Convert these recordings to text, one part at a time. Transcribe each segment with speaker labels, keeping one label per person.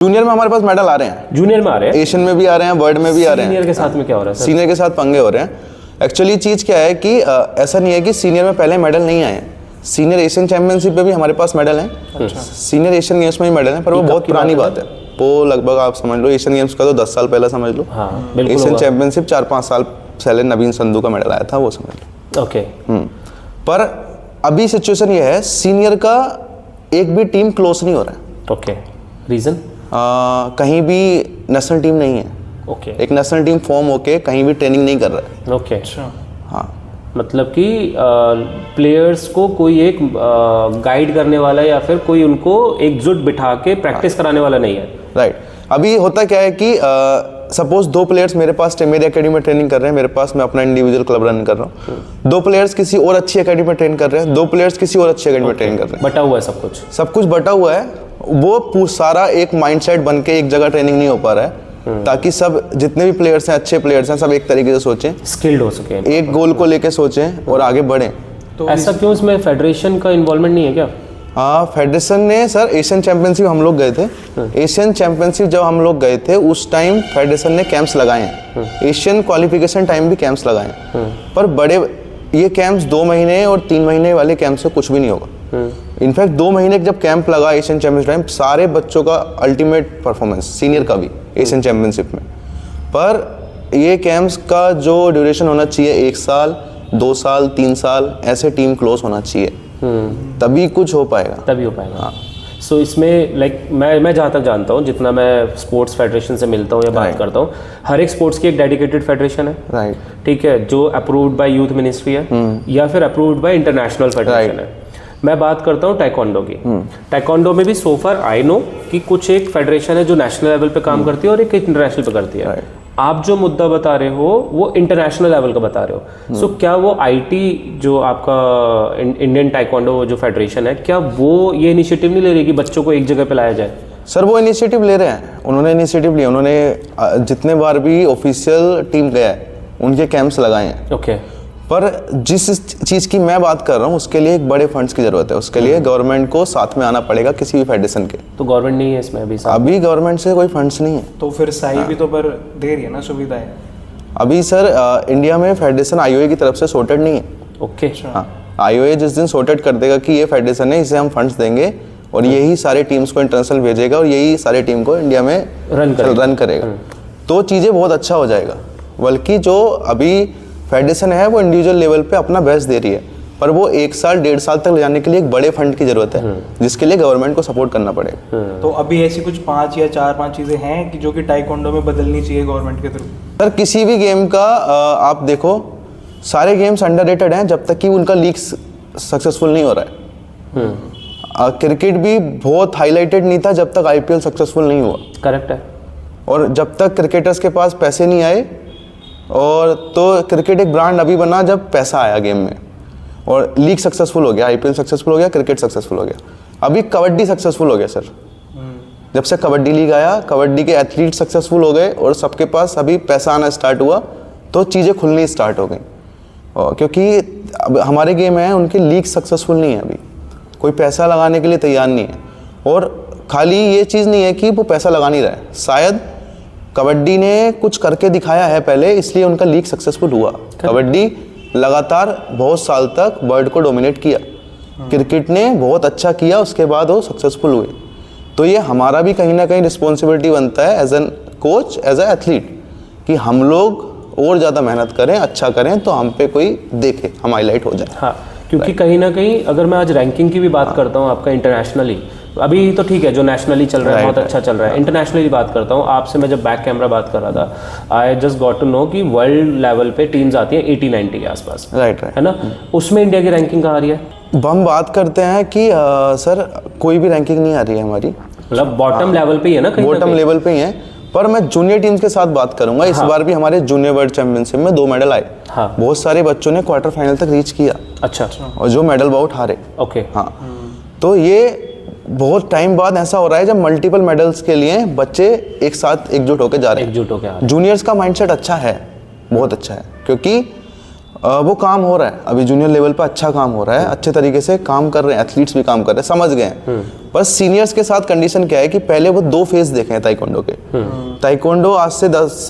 Speaker 1: Junior में हमारे पास medal आ रहे हैं,
Speaker 2: जूनियर में आ रहे हैं,
Speaker 1: एशियन में भी आ रहे हैं, वर्ल्ड में भी आ रहे हैं।
Speaker 2: सीनियर के साथ में क्या हो रहा है सर?
Speaker 1: सीनियर के साथ पंगे हो रहे हैं। एक्चुअली चीज़ क्या है कि ऐसा नहीं है कि सीनियर में पहले मेडल नहीं आए हैं। सीनियर एशियन चैंपियनशिप में भी हमारे पास मेडल हैं, सीनियर एशियन गेम्स में भी मेडल हैं, पर वो बहुत पुरानी बात है। वो लगभग आप समझ लो एशियन गेम्स का तो 10 साल पहले समझ लो। एशियन चैंपियनशिप 4-5 साल पहले नवीन संधू का मेडल आया था, वो समझ लो।
Speaker 2: ओके।
Speaker 1: पर अभी सिचुएशन ये है, सीनियर का एक भी टीम क्लोज नहीं हो रहा है।
Speaker 2: Okay, reason?
Speaker 1: कहीं भी नेशनल टीम नहीं है।
Speaker 2: ओके।
Speaker 1: एक नेशनल टीम फॉर्म होके कहीं भी ट्रेनिंग नहीं कर रहा है।
Speaker 2: ओके।
Speaker 3: अच्छा।
Speaker 1: हाँ,
Speaker 2: मतलब कि प्लेयर्स को कोई एक गाइड करने वाला या फिर कोई उनको एकजुट बिठा के प्रैक्टिस कराने वाला नहीं है।
Speaker 1: राइट। अभी होता क्या है कि सपोज 2 प्लेयर्स मेरे पास मेरी एकेडमी में ट्रेनिंग कर रहे हैं, मेरे पास मैं अपना इंडिविजुअल क्लब रन कर रहा हूँ। 2 प्लेयर्स किसी और अच्छी एकेडमी में ट्रेन कर रहे हैं, 2 प्लेयर्स किसी और अच्छी एकेडमी में ट्रेन कर रहे हैं।
Speaker 2: बटा हुआ है सब कुछ,
Speaker 1: सब कुछ बटा हुआ है। वो सारा एक माइंडसेट बन के एक जगह ट्रेनिंग नहीं हो पा रहा है, ताकि सब जितने भी प्लेयर्स हैं, अच्छे प्लेयर्स हैं, सब एक तरीके से सोचें,
Speaker 2: स्किल्ड हो सके,
Speaker 1: एक गोल को लेके सोचें और आगे बढ़ें।
Speaker 3: तो
Speaker 2: ऐसा क्यों? इसमें फेडरेशन का इन्वॉल्वमेंट नहीं है क्या?
Speaker 1: हाँ, फेडरेशन ने सर एशियन चैंपियनशिप हम लोग गए थे। एशियन चैंपियनशिप जब हम लोग गए थे उस टाइम फेडरेशन ने कैंप्स लगाए हैं। एशियन क्वालिफिकेशन टाइम भी कैंप्स लगाए हैं, पर बड़े ये कैंप्स 2 महीने और 3 महीने वाले कैंप से कुछ भी नहीं होगा। इनफैक्ट 2 महीने जब कैंप लगा एशियन चैंपियनशिप टाइम, सारे बच्चों का अल्टीमेट परफॉर्मेंस, सीनियर का भी एशियन चैंपियनशिप में। पर ये कैंप्स का जो ड्यूरेशन होना चाहिए 1 साल, 2 साल, 3 साल, ऐसे टीम क्लोज होना चाहिए, तभी कुछ हो पाएगा।
Speaker 2: तभी हो पाएगा। सो इसमें लाइक मैं जहाँ तक जानता हूँ, जितना मैं स्पोर्ट्स फेडरेशन से मिलता हूँ या बात करता हूँ, हर एक स्पोर्ट्स की एक डेडिकेटेड फेडरेशन है।
Speaker 1: राइट।
Speaker 2: ठीक है, जो अप्रूव्ड बाय यूथ मिनिस्ट्री है या फिर अप्रूव्ड बाय इंटरनेशनल फेडरेशन है। मैं बात करता हूँ टाइकोंडो की। टाइकोंडो में भी सो फार आई नो कि कुछ एक फेडरेशन है जो नेशनल लेवल पे काम करती है और एक इंटरनेशनल पे करती है। आप जो मुद्दा बता रहे हो वो इंटरनेशनल लेवल का बता रहे हो। सो क्या वो आईटी जो आपका इंडियन टाइकोंडो जो फेडरेशन है, क्या वो ये इनिशिएटिव नहीं ले रही कि बच्चों को एक जगह पे लाया जाए? सर
Speaker 1: वो इनिशिएटिव ले रहे हैं, उन्होंने इनिशिएटिव लिया। उन्होंने जितने बार भी ऑफिशियल टीम गया है उनके कैंप्स लगाए हैं।
Speaker 2: ओके।
Speaker 1: पर जिस चीज़ की मैं बात कर रहा हूँ उसके लिए एक बड़े फंड्स की ज़रूरत है। उसके लिए गवर्नमेंट को साथ में आना पड़ेगा, किसी भी फेडरेशन के।
Speaker 2: तो गवर्नमेंट नहीं है इसमें
Speaker 1: अभी गवर्नमेंट से कोई फंड्स नहीं है।
Speaker 3: तो फिर साई भी तो पर दे रही है ना सुविधाएं।
Speaker 1: अभी सर इंडिया में फेडरेशन आईओए की तरफ से सॉर्टेड नहीं है।
Speaker 2: ओके।
Speaker 1: हाँ, आईओए जिस दिन सॉर्टेड कर देगा कि ये फेडरेशन है, इसे हम फंड्स देंगे और यही सारे टीम्स को इंटरनेशनल भेजेगा और यही सारे टीम को इंडिया में रन करेगा, तो चीज़ें बहुत अच्छा हो जाएगा। बल्कि जो अभी फेडरेशन है वो इंडिविजुअल लेवल पे अपना बेस्ट दे रही है, पर वो 1 साल 1.5 साल तक ले जाने के लिए एक बड़े फंड की जरूरत है, जिसके लिए गवर्नमेंट को सपोर्ट करना पड़ेगा।
Speaker 3: तो अभी ऐसी कुछ 5 या 4-5 चीज़ें हैं कि जो कि टाइकोंडो में बदलनी चाहिए गवर्नमेंट के थ्रू?
Speaker 1: सर किसी भी गेम का आप देखो, सारे गेम्स अंडररेटेड हैं जब तक कि उनका लीग सक्सेसफुल नहीं हो रहा है। क्रिकेट भी बहुत हाईलाइटेड नहीं था जब तक आईपीएल सक्सेसफुल नहीं हुआ।
Speaker 2: करेक्ट है।
Speaker 1: और जब तक क्रिकेटर्स के पास पैसे नहीं आए, और तो क्रिकेट एक ब्रांड अभी बना जब पैसा आया गेम में और लीग सक्सेसफुल हो गया, आईपीएल सक्सेसफुल हो गया, क्रिकेट सक्सेसफुल हो गया। अभी कबड्डी सक्सेसफुल हो गया सर। जब से कबड्डी लीग आया, कबड्डी के एथलीट सक्सेसफुल हो गए और सबके पास अभी पैसा आना स्टार्ट हुआ, तो चीज़ें खुलनी स्टार्ट हो गई। और क्योंकि अब हमारे गेम हैं उनकी लीग सक्सेसफुल नहीं है, अभी कोई पैसा लगाने के लिए तैयार नहीं है। और खाली ये चीज़ नहीं है कि वो पैसा लगा नहीं रहा है, शायद कबड्डी ने कुछ करके दिखाया है पहले, इसलिए उनका लीग सक्सेसफुल हुआ। कबड्डी लगातार बहुत साल तक वर्ल्ड को डोमिनेट किया, क्रिकेट ने बहुत अच्छा किया, उसके बाद वो सक्सेसफुल हुए। तो ये हमारा भी कहीं ना कहीं रिस्पॉन्सिबिलिटी बनता है as an coach, as a athlete, कि हम लोग और ज़्यादा मेहनत करें, अच्छा करें, तो हम पे कोई देखे, हम हाईलाइट हो जाए।
Speaker 2: हाँ, क्योंकि कहीं ना कहीं अगर मैं आज रैंकिंग की भी बात करता हूँ आपका इंटरनेशनली, अभी तो ठीक है जो नेशनली चल रहा है बहुत अच्छा चल रहा है। इंटरनेशनली बात करता हूँ आपसे, मैं जब बैक कैमरा बात कर रहा था, I just got to know कि वर्ल्ड लेवल पे टीम्स आती हैं 80-90 के आसपास।
Speaker 1: राइट।
Speaker 2: है ना? उसमें इंडिया की रैंकिंग कहाँ आ रही है?
Speaker 1: हम बात करते हैं कि सर कोई भी रैंकिंग नहीं आ रही है हमारी,
Speaker 2: मतलब बॉटम लेवल पे ही है ना, कहीं
Speaker 1: बॉटम लेवल पे ही है। पर मैं जूनियर टीम्स के साथ बात करूंगा। इस बार भी हमारे जूनियर वर्ल्ड चैंपियनशिप में 2 मेडल आए। बहुत सारे बच्चों ने क्वार्टर फाइनल तक रीच किया।
Speaker 2: अच्छा।
Speaker 1: और जो मेडल बाउट हारे।
Speaker 2: ओके।
Speaker 1: हाँ, तो ये बहुत टाइम बाद ऐसा हो रहा है जब मल्टीपल मेडल्स के लिए बच्चे एक साथ एकजुट होकर जा रहे हैं।
Speaker 2: एकजुट होकर
Speaker 1: जूनियर्स का माइंडसेट अच्छा है, बहुत अच्छा है, क्योंकि वो काम हो रहा है अभी जूनियर लेवल पे, अच्छा काम हो रहा है, अच्छे तरीके से काम कर रहे हैं, एथलीट्स भी काम कर रहे हैं, समझ गए हैं। पर सीनियर्स के साथ कंडीशन क्या है कि पहले वो 2 फेज देखे हैं ताइक्वांडो के। ताइक्वांडो आज से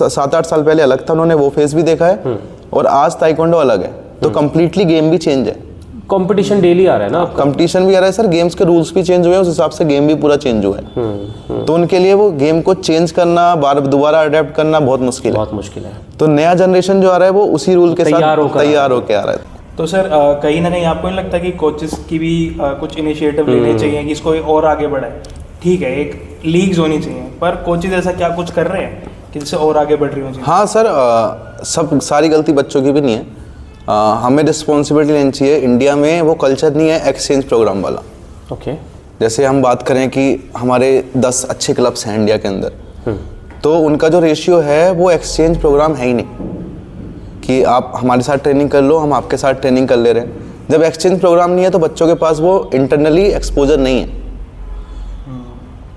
Speaker 1: 7-8 साल पहले अलग था, उन्होंने वो फेज भी देखा है, और आज ताइक्वांडो अलग है, तो कम्प्लीटली गेम भी चेंज है।
Speaker 2: कंपटीशन डेली आ रहा है ना,
Speaker 1: कंपटीशन भी आ रहा है सर, गेम्स के रूल्स भी चेंज हुए हैं, उस हिसाब से गेम भी पूरा चेंज हुआ है। तो उनके लिए वो गेम को चेंज करना, दोबारा अडेप्ट करना बहुत मुश्किल है।
Speaker 2: बहुत मुश्किल है।
Speaker 1: तो नया जनरेशन जो आ रहा है वो उसी रूल के साथ तैयार होकर आ रहा है।
Speaker 3: तो सर कहीं ना कहीं आपको नहीं लगता कि कोचेस की भी कुछ इनिशिएटिव लेने चाहिए कि इसको और आगे बढ़ाए? ठीक है, एक लीग्स होनी चाहिए, पर कोचेस ऐसा क्या कुछ कर रहे हैं कि जिससे और आगे बढ़ रही हो चीज़ें?
Speaker 1: हाँ सर, सारी गलती बच्चों की भी नहीं है। हमें रिस्पॉन्सिबिलिटी लेनी चाहिए। इंडिया में वो कल्चर नहीं है एक्सचेंज प्रोग्राम वाला।
Speaker 2: ओके।
Speaker 1: जैसे हम बात करें कि हमारे 10 अच्छे क्लब्स हैं इंडिया के अंदर, तो उनका जो रेशियो है वो एक्सचेंज प्रोग्राम है ही नहीं कि आप हमारे साथ ट्रेनिंग कर लो, हम आपके साथ ट्रेनिंग कर ले रहे हैं। जब एक्सचेंज प्रोग्राम नहीं है तो बच्चों के पास वो इंटरनली एक्सपोजर नहीं है,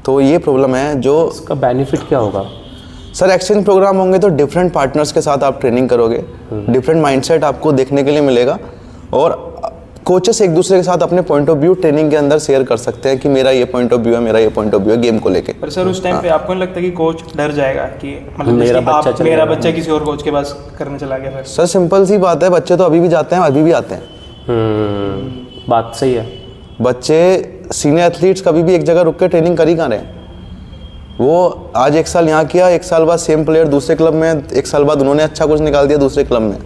Speaker 1: तो ये प्रॉब्लम है। जो
Speaker 2: इसका बेनिफिट क्या होगा
Speaker 1: सर, एक्सचेंज प्रोग्राम होंगे तो डिफरेंट पार्टनर्स के साथ आप ट्रेनिंग करोगे, डिफरेंट माइंडसेट आपको देखने के लिए मिलेगा, और कोचेस एक दूसरे के साथ अपने पॉइंट ऑफ व्यू ट्रेनिंग के अंदर शेयर कर सकते हैं कि मेरा ये पॉइंट ऑफ व्यू है, मेरा ये पॉइंट ऑफ व्यू है गेम को लेके।
Speaker 3: पर सर उस टाइम पे आपको नहीं लगता कि कोच डर जाएगा कि मतलब
Speaker 2: मेरा
Speaker 3: बच्चा किसी और कोच के पास करने चला गया?
Speaker 1: सर सिंपल सी बात है, बच्चे तो अभी भी जाते हैं, अभी भी आते हैं।
Speaker 2: बात सही है।
Speaker 1: बच्चे सीनियर एथलीट्स कभी भी एक जगह रुक के ट्रेनिंग कर ही कहाँ रहे हैं। वो आज 1 साल यहाँ किया, 1 साल बाद सेम प्लेयर दूसरे क्लब में, 1 साल बाद उन्होंने अच्छा कुछ निकाल दिया दूसरे क्लब में।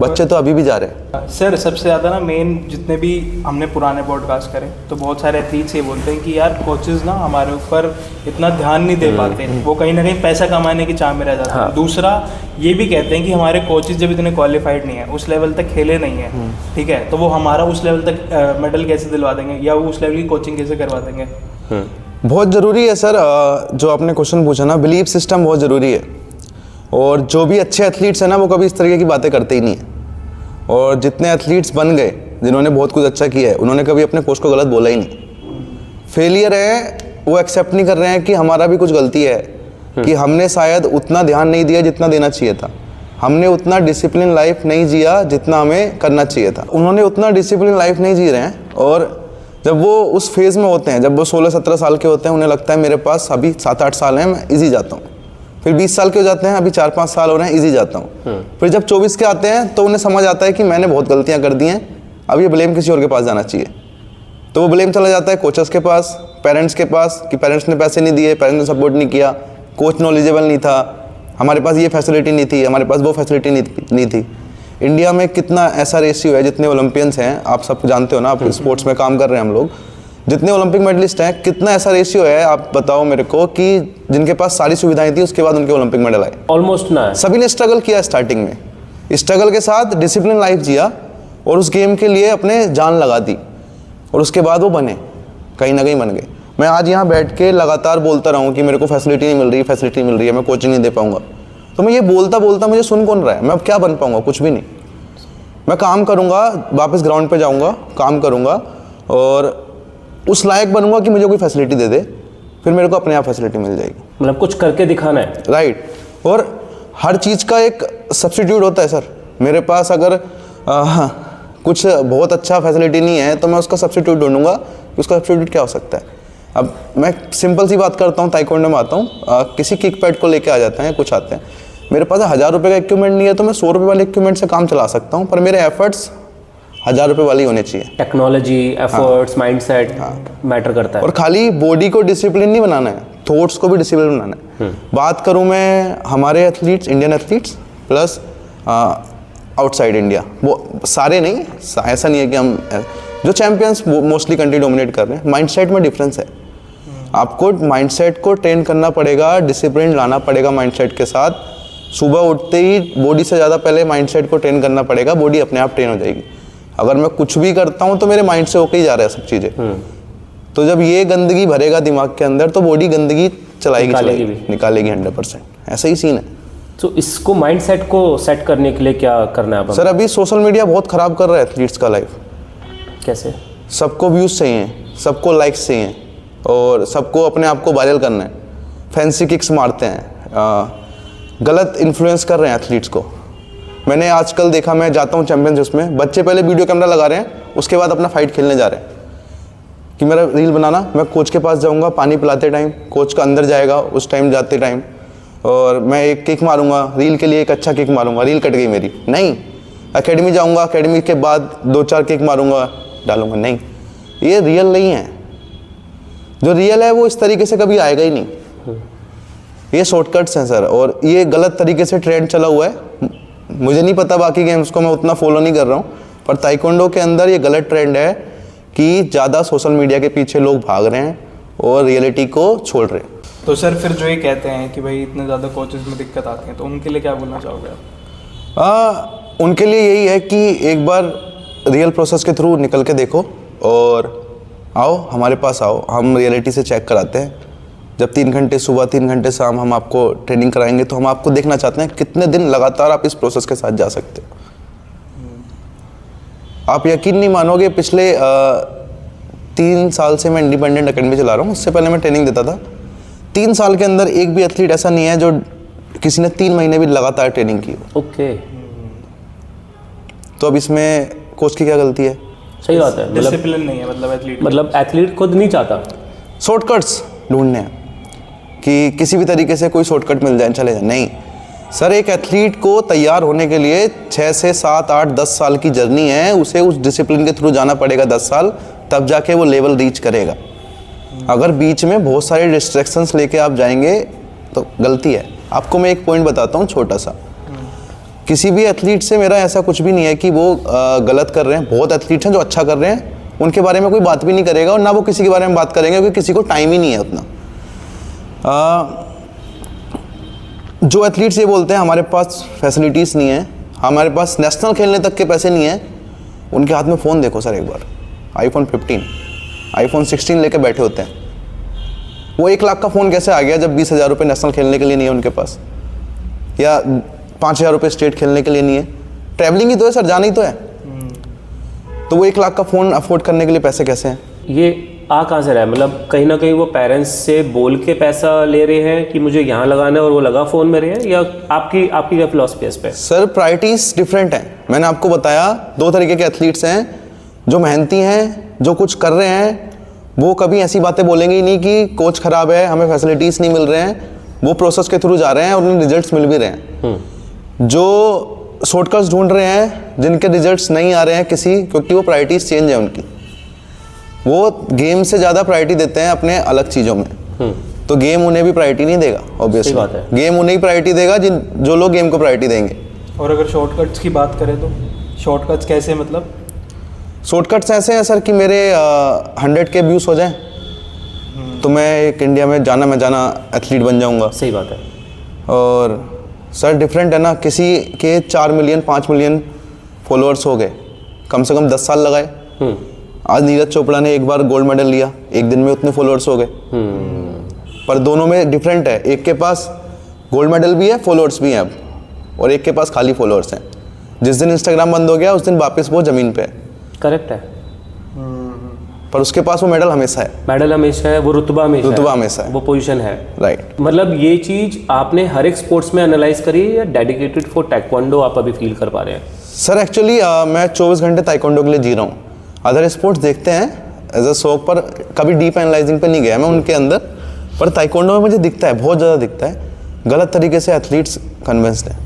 Speaker 1: बच्चे तो अभी भी जा रहे हैं।
Speaker 3: सर सबसे ज़्यादा ना मेन जितने भी हमने पुराने पॉडकास्ट करे तो बहुत सारे एथलीट्स ये बोलते हैं कि यार कोचेस ना हमारे ऊपर इतना ध्यान नहीं दे पाते, वो कहीं ना कहीं पैसा कमाने की चाह में रह जाते हैं। दूसरा ये भी कहते हैं कि हमारे कोचेस जब इतने क्वालिफाइड नहीं है, उस लेवल तक खेले नहीं है, ठीक है, तो वो हमारा उस लेवल तक मेडल कैसे दिलवा देंगे या वो उस लेवल की कोचिंग कैसे करवा देंगे?
Speaker 1: बहुत ज़रूरी है सर, जो आपने क्वेश्चन पूछा ना, बिलीफ सिस्टम बहुत ज़रूरी है। और जो भी अच्छे एथलीट्स हैं ना वो कभी इस तरीके की बातें करते ही नहीं हैं। और जितने एथलीट्स बन गए जिन्होंने बहुत कुछ अच्छा किया है, उन्होंने कभी अपने कोच को गलत बोला ही नहीं। फेलियर है वो एक्सेप्ट नहीं कर रहे हैं कि हमारा भी कुछ गलती है, कि हमने शायद उतना ध्यान नहीं दिया जितना देना चाहिए था, हमने उतना डिसिप्लिन लाइफ नहीं जिया जितना हमें करना चाहिए था। उन्होंने उतना डिसिप्लिन लाइफ नहीं जी रहे हैं, और जब वो उस फेज़ में होते हैं, जब वो 16-17 साल के होते हैं, उन्हें लगता है मेरे पास अभी 7-8 साल हैं, मैं ईजी जाता हूँ। फिर 20 साल के हो जाते हैं, अभी 4-5 साल हो रहे हैं, ईजी जाता हूँ। फिर जब 24 के आते हैं तो उन्हें समझ आता है कि मैंने बहुत गलतियाँ कर दी हैं, अब ये ब्लेम किसी और के पास जाना चाहिए। तो वो ब्लेम चला जाता है कोचेस के पास, पेरेंट्स के पास, कि पेरेंट्स ने पैसे नहीं दिए, पेरेंट्स ने सपोर्ट नहीं किया, कोच नॉलेजेबल नहीं था, हमारे पास ये फैसिलिटी नहीं थी, हमारे पास वो फैसिलिटी नहीं थी। इंडिया में कितना ऐसा रेशियो है, जितने ओलंपियंस हैं आप सब जानते हो ना, आप स्पोर्ट्स में काम कर रहे हैं हम लोग, जितने ओलंपिक मेडलिस्ट हैं, कितना ऐसा रेशियो है आप बताओ मेरे को कि जिनके पास सारी सुविधाएं थी उसके बाद उनके ओलंपिक मेडल आए?
Speaker 2: ऑलमोस्ट ना है।
Speaker 1: सभी ने स्ट्रगल किया स्टार्टिंग में, स्ट्रगल के साथ डिसिप्लिन लाइफ जिया और उस गेम के लिए अपने जान लगा दी, और उसके बाद वो बने, कहीं ना कहीं बन गए। मैं आज यहाँ बैठ के लगातार बोलता रहूँ कि मेरे को फैसिलिटी नहीं मिल रही है, मैं कोचिंग नहीं दे पाऊँगा, तो मैं ये बोलता बोलता मुझे सुन कौन रहा है? मैं अब क्या बन पाऊँगा? कुछ भी नहीं। मैं काम करूँगा, वापस ग्राउंड पे जाऊँगा, काम करूँगा और उस लायक बनूंगा कि मुझे कोई फैसिलिटी दे दे, फिर मेरे को अपने आप फैसिलिटी मिल जाएगी।
Speaker 2: मतलब कुछ करके दिखाना है।
Speaker 1: राइट। और हर चीज़ का एक सब्स्टिट्यूट होता है सर। मेरे पास अगर कुछ बहुत अच्छा फैसिलिटी नहीं है तो मैं उसका सब्स्टिट्यूट ढूंढूंगा कि उसका सब्स्टिट्यूट क्या हो सकता है। अब मैं सिंपल सी बात करता हूँ, ताइक्वांडो में आता हूँ, किसी किक पैड को लेके आ जाते हैं, कुछ आते हैं, मेरे पास 1000 रुपये का इक्विपमेंट नहीं है तो मैं 100 रुपये वाले इक्विपमेंट से काम चला सकता हूँ, पर मेरे एफर्ट्स 1000 रुपये वाली होने चाहिए।
Speaker 2: टेक्नोलॉजी, एफर्ट्स, माइंडसेट मैटर करता है।
Speaker 1: और खाली बॉडी को डिसिप्लिन नहीं बनाना है, थॉट्स को भी डिसिप्लिन बनाना है। बात करूं मैं हमारे athletes, Indian athletes plus outside India, वो सारे नहीं, ऐसा नहीं है कि हम जो चैंपियंस मोस्टली कंट्री डोमिनेट कर रहे हैं, माइंडसेट में डिफरेंस है। आपको माइंडसेट को ट्रेन करना पड़ेगा, डिसिप्लिन लाना पड़ेगा माइंडसेट के साथ। सुबह उठते ही बॉडी से ज़्यादा पहले माइंडसेट को ट्रेन करना पड़ेगा, बॉडी अपने आप ट्रेन हो जाएगी। अगर मैं कुछ भी करता हूँ तो मेरे माइंड से होके ही जा रहा है सब चीज़ें। तो जब ये गंदगी भरेगा दिमाग के अंदर तो बॉडी गंदगी निकालेगी 100%। ऐसा ही सीन है।
Speaker 2: तो इसको माइंडसेट को सेट करने के लिए क्या करना है?
Speaker 1: सर अभी सोशल मीडिया बहुत ख़राब कर रहा है एथलीट्स का लाइफ।
Speaker 2: कैसे?
Speaker 1: सबको व्यूज़ चाहिए, सबको लाइक्स चाहिए और सबको अपने आप को वायरल करना है। फैंसी किक्स मारते हैं, गलत इन्फ्लुएंस कर रहे हैं एथलीट्स को। मैंने आजकल देखा, मैं जाता हूँ चैंपियनशिप्स में, बच्चे पहले वीडियो कैमरा लगा रहे हैं, उसके बाद अपना फाइट खेलने जा रहे हैं कि मेरा रील बनाना। मैं कोच के पास जाऊँगा पानी पिलाते टाइम, कोच का अंदर जाएगा उस टाइम जाते टाइम, और मैं एक किक मारूंगा रील के लिए, एक अच्छा किक मारूंगा, रील कट गई मेरी, नहीं। एकेडमी जाऊंगा, एकेडमी के बाद 2-4 किक मारूंगा, डालूंगा, नहीं। ये रियल नहीं है। जो रियल है वो इस तरीके से कभी आएगा ही नहीं। ये शॉर्टकट्स हैं सर, और ये गलत तरीके से ट्रेंड चला हुआ है। मुझे नहीं पता बाकी गेम्स को, मैं उतना फॉलो नहीं कर रहा हूँ, पर ताइक्वांडो के अंदर ये गलत ट्रेंड है कि ज़्यादा सोशल मीडिया के पीछे लोग भाग रहे हैं और रियलिटी को छोड़ रहे हैं।
Speaker 3: तो सर फिर जो ये कहते हैं कि भाई इतने ज़्यादा कोचेज़ में दिक्कत आती है, तो उनके लिए क्या बोलना चाहोगे आप?
Speaker 1: उनके लिए यही है कि एक बार रियल प्रोसेस के थ्रू निकल के देखो और आओ हमारे पास आओ, हम रियलिटी से चेक कराते हैं। जब 3 घंटे सुबह 3 घंटे शाम हम आपको ट्रेनिंग कराएंगे, तो हम आपको देखना चाहते हैं कितने दिन लगातार आप इस प्रोसेस के साथ जा सकते हो। आप यकीन नहीं मानोगे, पिछले 3 साल से मैं इंडिपेंडेंट अकेडमी चला रहा हूँ। उससे पहले मैं ट्रेनिंग देता था। 3 साल के अंदर एक भी एथलीट ऐसा नहीं है जो किसी ने 3 महीने भी लगातार ट्रेनिंग की।
Speaker 2: ओके।
Speaker 1: तो अब इसमें कोच की क्या गलती है?
Speaker 2: सही बात है।
Speaker 3: डिसिप्लिन नहीं है
Speaker 2: मतलब एथलीट खुद नहीं चाहता,
Speaker 1: शॉर्टकट्स ढूंढने हैं कि किसी भी तरीके से कोई शॉर्टकट मिल जाए, चले जाए, नहीं सर। एक एथलीट को तैयार होने के लिए 6 से 7, 8, 10 साल की जर्नी है। उसे उस डिसिप्लिन के थ्रू जाना पड़ेगा 10 साल, तब जाके वो लेवल रीच करेगा। अगर बीच में बहुत सारे डिस्ट्रैक्शंस लेके आप जाएंगे तो गलती है। आपको मैं एक पॉइंट बताता हूँ छोटा सा। किसी भी एथलीट से मेरा ऐसा कुछ भी नहीं है कि वो गलत कर रहे हैं। बहुत एथलीट्स हैं जो अच्छा कर रहे हैं, उनके बारे में कोई बात भी नहीं करेगा, और ना वो किसी के बारे में बात करेंगे, क्योंकि किसी को टाइम ही नहीं है उतना। जो एथलीट्स ये बोलते हैं हमारे पास फैसिलिटीज़ नहीं है, हमारे पास नेशनल खेलने तक के पैसे नहीं है, उनके हाथ में फ़ोन देखो सर एक बार। iPhone 15, iPhone 16 लेके बैठे होते हैं। वो 1 लाख का फ़ोन कैसे आ गया जब 20,000 रुपये नेशनल खेलने के लिए नहीं है उनके पास, या 5,000 रुपये स्टेट खेलने के लिए नहीं है? ट्रैवलिंग ही तो है सर, जाना ही तो है। तो वो 1 लाख का फ़ोन अफोर्ड करने के लिए पैसे कैसे हैं?
Speaker 2: ये आ कहाँ से रहा है? मतलब कहीं ना कहीं वो पेरेंट्स से बोल के पैसा ले रहे हैं कि मुझे यहाँ लगाना है और वो लगा फ़ोन में रहे हैं, या आपकी क्या फिलॉसफी है इस पे?
Speaker 1: सर प्रायोरिटीज़ डिफरेंट हैं। मैंने आपको बताया 2 तरीके के एथलीट्स हैं, जो मेहनती हैं, जो कुछ कर रहे हैं। वो कभी ऐसी बातें बोलेंगे ही नहीं कि कोच ख़राब है, हमें फैसिलिटीज़ नहीं मिल रहे हैं। वो प्रोसेस के थ्रू जा रहे हैं और उन्हें रिजल्ट्स मिल भी रहे हैं। जो शॉर्टकट्स ढूंढ रहे हैं, जिनके रिजल्ट्स नहीं आ रहे हैं किसी, क्योंकि वो प्रायोरिटीज़ चेंज है उनकी। वो गेम से ज़्यादा प्रायोरिटी देते हैं अपने अलग चीज़ों में, तो गेम उन्हें भी प्रायोरिटी नहीं देगा। ऑब्वियसली गेम उन्हें ही प्रायोरिटी देगा जो लोग गेम को प्रायोरिटी देंगे।
Speaker 3: और अगर शॉर्टकट्स की बात करें तो शॉर्टकट्स कैसे? मतलब
Speaker 1: शॉर्टकट्स ऐसे हैं सर कि मेरे 100K व्यूज़ हो जाएं तो मैं एक इंडिया में जाना एथलीट बन जाऊंगा।
Speaker 2: सही बात है।
Speaker 1: और सर डिफरेंट है ना, किसी के 4 मिलियन 5 मिलियन फॉलोअर्स हो गए, कम से कम 10 साल लगाए। आज नीरज चोपड़ा ने एक बार गोल्ड मेडल लिया, एक दिन में उतने फॉलोअर्स हो गए। पर दोनों में डिफरेंट है, एक के पास गोल्ड मेडल भी है, फॉलोअर्स भी हैं अब, और एक के पास खाली फॉलोअर्स हैं। जिस दिन इंस्टाग्राम बंद हो गया उस दिन वापस वो ज़मीन पे है।
Speaker 2: करेक्ट है।
Speaker 1: पर उसके पास वो मेडल हमेशा है।
Speaker 2: मेडल हमेशा है, वो रुतबा
Speaker 1: हमेशा है,
Speaker 2: वो पोजीशन है।
Speaker 1: राइट।
Speaker 2: मतलब ये चीज़ आपने हर एक स्पोर्ट्स में एनालाइज करी है, या डेडिकेटेड फॉर ताइक्वांडो आप अभी फील कर पा रहे हैं?
Speaker 1: सर एक्चुअली मैं 24 घंटे ताइक्वांडो के लिए जी रहा हूँ। अदर स्पोर्ट्स देखते हैं एज अ शौक, पर कभी डीप एनालाइजिंग पे नहीं गया मैं उनके अंदर। पर ताइक्वांडो में मुझे दिखता है, बहुत ज़्यादा दिखता है, गलत तरीके से एथलीट्स कन्विंस्ड हैं।